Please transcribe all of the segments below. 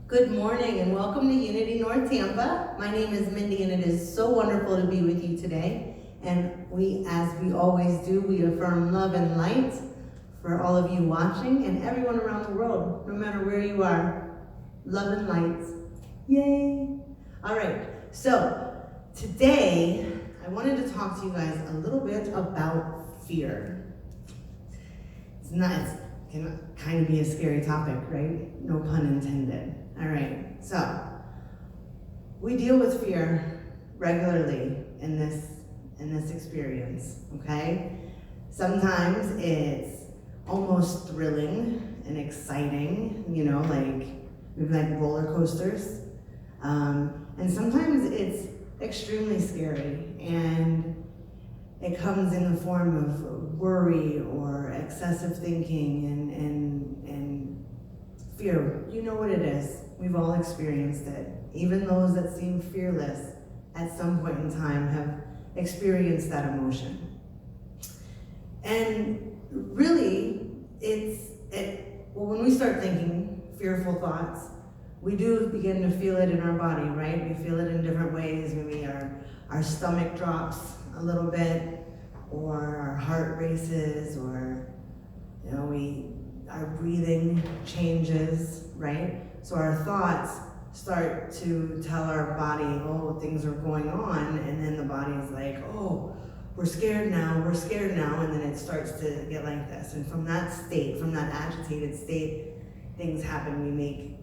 Good morning and welcome to Unity North Tampa. My name is Mindy and it is so wonderful to be with you today. And as we always do, we affirm love and light for all of you watching and everyone around the world, no matter where you are. Love and light. Yay! All right, so today I wanted to talk to you guys a little bit about fear. It can kind of be a scary topic, right? No pun intended. All right, so we deal with fear regularly in this experience, okay? Sometimes it's almost thrilling and exciting, like roller coasters. And sometimes it's extremely scary and it comes in the form of worry or excessive thinking and fear. You know what it is. We've all experienced it. Even those that seem fearless at some point in time have experienced that emotion. And really, when we start thinking fearful thoughts, we do begin to feel it in our body, right? We feel it in different ways. Maybe our stomach drops a little bit, or our heart races, or our breathing changes, right? So our thoughts start to tell our body, oh, things are going on, and then the body is like, oh, we're scared now, and then it starts to get like this. And from that agitated state, things happen. We make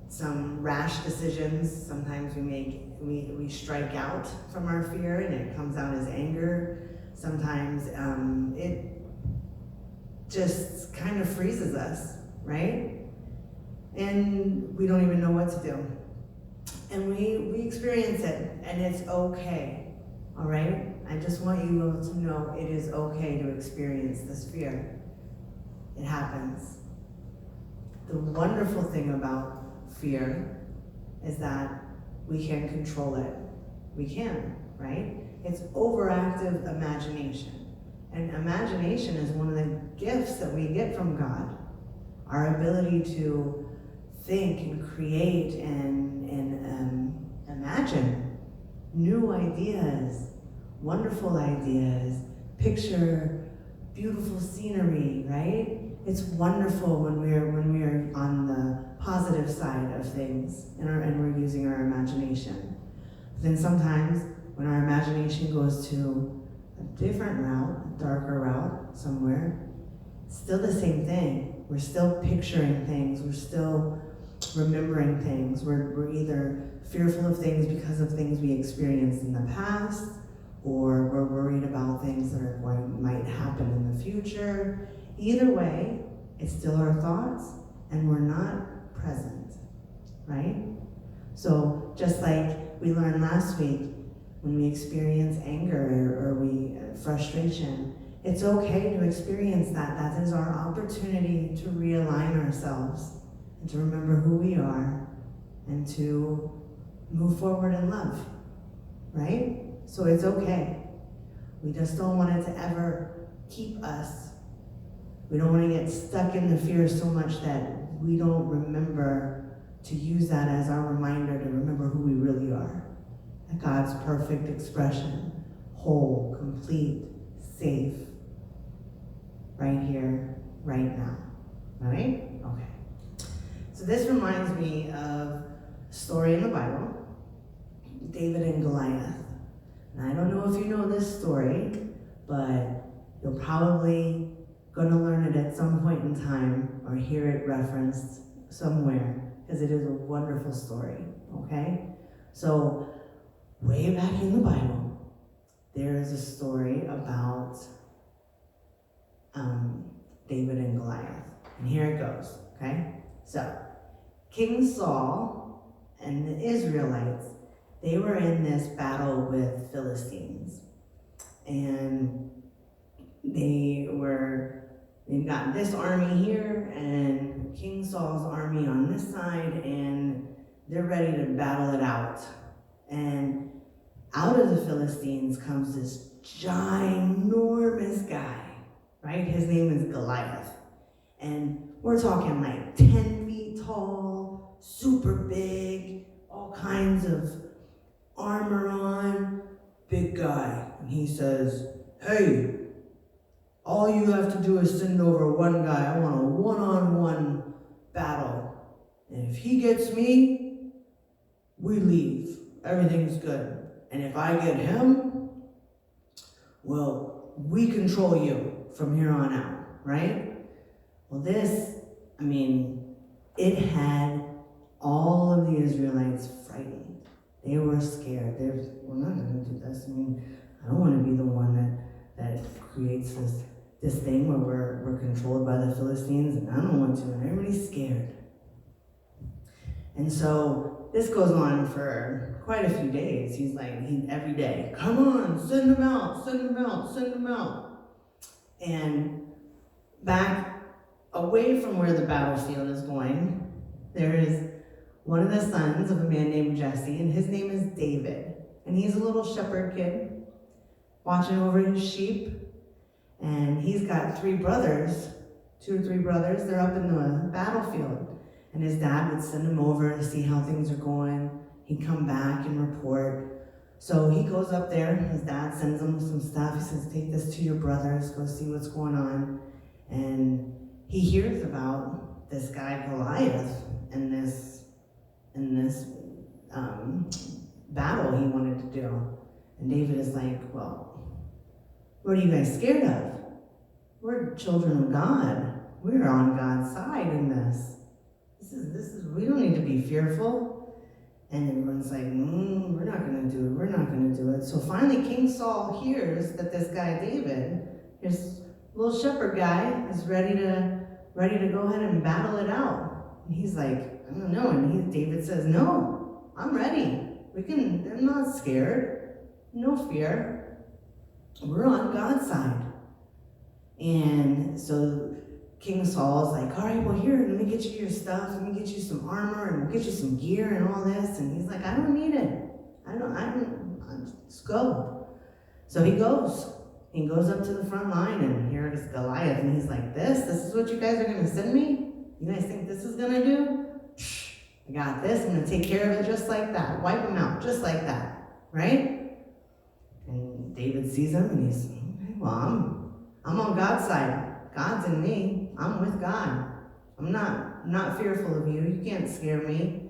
some rash decisions. Sometimes we strike out from our fear and it comes out as anger. Sometimes it just kind of freezes us, right? And we don't even know what to do. And we experience it, and it's okay, all right? I just want you all to know it is okay to experience this fear. It happens. The wonderful thing about fear is that we can control it. We can, right? It's overactive imagination. And imagination is one of the gifts that we get from God. Our ability to think and create and imagine new ideas, wonderful ideas, picture beautiful scenery, right? It's wonderful when we're on the positive side of things and we're using our imagination. But then sometimes when our imagination goes to a different route, a darker route somewhere, it's still the same thing. We're still picturing things, we're still remembering things. We're either fearful of things because of things we experienced in the past, or we're worried about things that might happen in the future. Either way, it's still our thoughts and we're not present, right? So just like we learned last week, when we experience anger or frustration, it's okay to experience that. That is our opportunity to realign ourselves and to remember who we are and to move forward in love, right? So it's okay. We just don't want it to ever keep us. We don't want to get stuck in the fear so much that we don't remember to use that as our reminder to remember who we really are. God's perfect expression, whole, complete, safe, right here, right now. All right? Okay. So this reminds me of a story in the Bible, David and Goliath. And I don't know if you know this story, but you're probably going to learn it at some point in time or hear it referenced somewhere, because it is a wonderful story, okay? So, way back in the Bible, there is a story about David and Goliath. And here it goes, okay? So, King Saul and the Israelites, they were in this battle with Philistines. And they've got this army here and King Saul's army on this side, and they're ready to battle it out. And out of the Philistines comes this ginormous guy, right? His name is Goliath. And we're talking like 10 feet tall, super big, all kinds of armor on, big guy. And he says, hey, all you have to do is send over one guy. I want a one-on-one battle. And if he gets me, we leave. Everything's good. And if I get him, well, we control you from here on out, right? Well, it had all of the Israelites frightened. They were scared. We're not going to do this. I don't want to be the one that creates this thing where we're controlled by the Philistines, and I don't want to, and everybody's scared. And so this goes on for quite a few days. He's like, every day, come on, send them out, send them out, send them out. And back away from where the battlefield is going, there is one of the sons of a man named Jesse, and his name is David. And he's a little shepherd kid watching over his sheep. And he's got 2 or 3 brothers. They're up in the battlefield. And his dad would send him over to see how things are going. He'd come back and report. So he goes up there. His dad sends him some stuff. He says, take this to your brothers. Go see what's going on. And he hears about this guy Goliath and this battle he wanted to do. And David is like, well, what are you guys scared of? We're children of God. We're on God's side in this. We don't need to be fearful. And everyone's like, we're not going to do it. We're not going to do it. So finally, King Saul hears that this guy David, his little shepherd guy, is ready to go ahead and battle it out. And he's like, I don't know. And David says, no, I'm ready. I'm not scared. No fear. We're on God's side. And so King Saul's like, all right, well, here, let me get you your stuff. Let me get you some armor, and we'll get you some gear and all this. And he's like, I don't need it. Just go. So he goes. He goes up to the front line, and here is Goliath. And he's like, this is what you guys are going to send me? You guys think this is going to do? I got this. I'm going to take care of it just like that. Wipe him out just like that. Right? And David sees him, and he's, okay, well, I'm on God's side. God's in me. I'm with God. I'm not fearful of you. You can't scare me.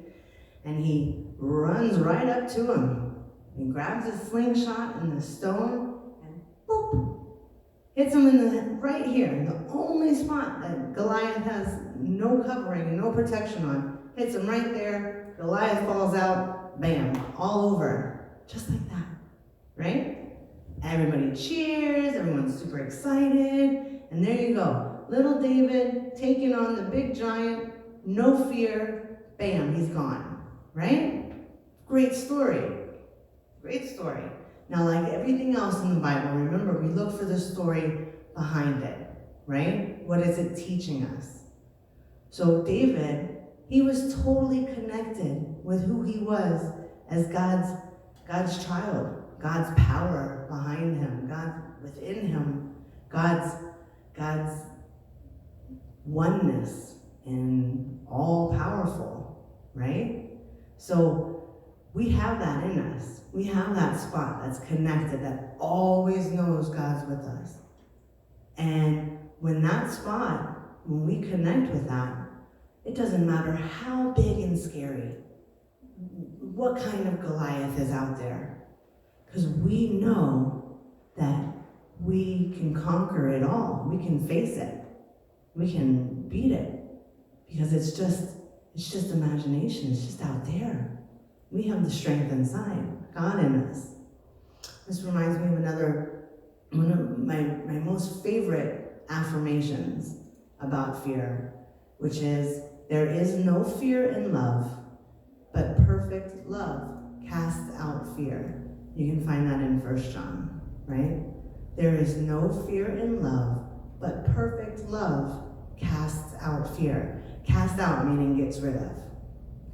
And he runs right up to him. He grabs his slingshot and the stone and boop, hits him right here, the only spot that Goliath has no covering and no protection on. Hits him right there. Goliath falls out. Bam, all over, just like that, right? Everybody cheers. Everyone's super excited. And there you go. Little David taking on the big giant, no fear. Bam, he's gone, right? Great story. Great story. Now, like everything else in the Bible, remember, we look for the story behind it, right? What is it teaching us? So David, he was totally connected with who he was as God's child, God's power behind him, God within him, God's oneness and all powerful, right? So we have that in us. We have that spot that's connected, that always knows God's with us. And when we connect with that, it doesn't matter how big and scary, what kind of Goliath is out there, because we know that we can conquer it all. We can face it. We can beat it, because it's just imagination. It's just out there. We have the strength inside, God in us. This reminds me of one of my most favorite affirmations about fear, which is, there is no fear in love, but perfect love casts out fear. You can find that in 1 John, right? There is no fear in love, but perfect love casts out fear. Cast out meaning gets rid of,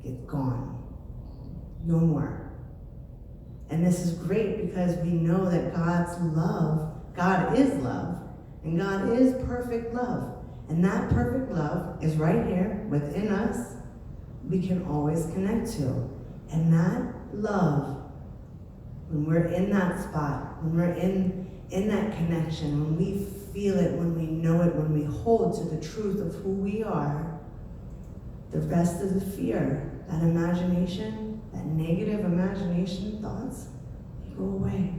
gets gone. No more. And this is great because we know that God is love, and God is perfect love. And that perfect love is right here within us, we can always connect to. And that love, when we're in that spot, when we're in that connection, when we feel it, when we know it, when we hold to the truth of who we are, the rest of the fear, that imagination, that negative imagination thoughts, they go away.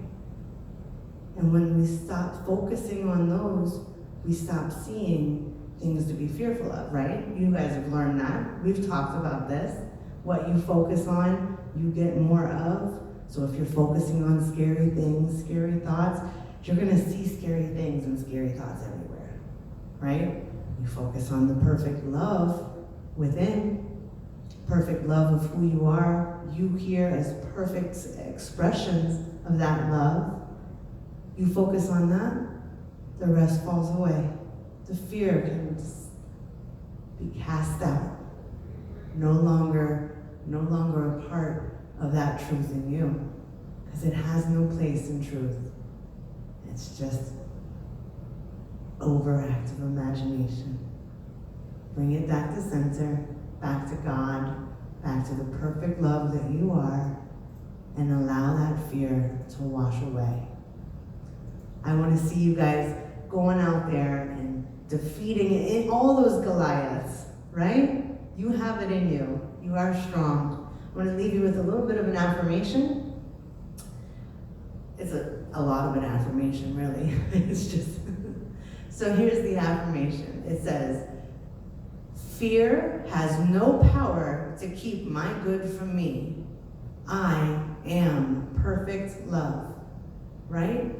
And when we stop focusing on those, we stop seeing things to be fearful of, right? You guys have learned that. We've talked about this. What you focus on, you get more of. So if you're focusing on scary things, scary thoughts, you're gonna see scary things and scary thoughts everywhere, right? You focus on the perfect love within, perfect love of who you are, you here as perfect expressions of that love. You focus on that, the rest falls away. The fear can just be cast out, no longer a part of that truth in you, because it has no place in truth. It's just overactive imagination. Bring it back to center, back to God, back to the perfect love that you are, and allow that fear to wash away. I want to see you guys going out there and defeating all those Goliaths, right? You have it in you. You are strong. I want to leave you with a little bit of an affirmation. It's a lot of an affirmation, really. It's just, so here's the affirmation. It says, fear has no power to keep my good from me. I am perfect love, right?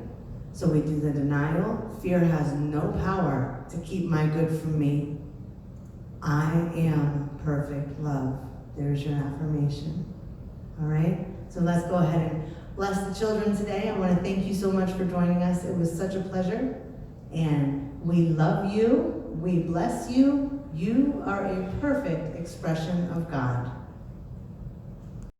So we do the denial. Fear has no power to keep my good from me. I am perfect love. There's your affirmation. All right? So let's go ahead and bless the children today. I want to thank you so much for joining us. It was such a pleasure. And we love you. We bless you. You are a perfect expression of God.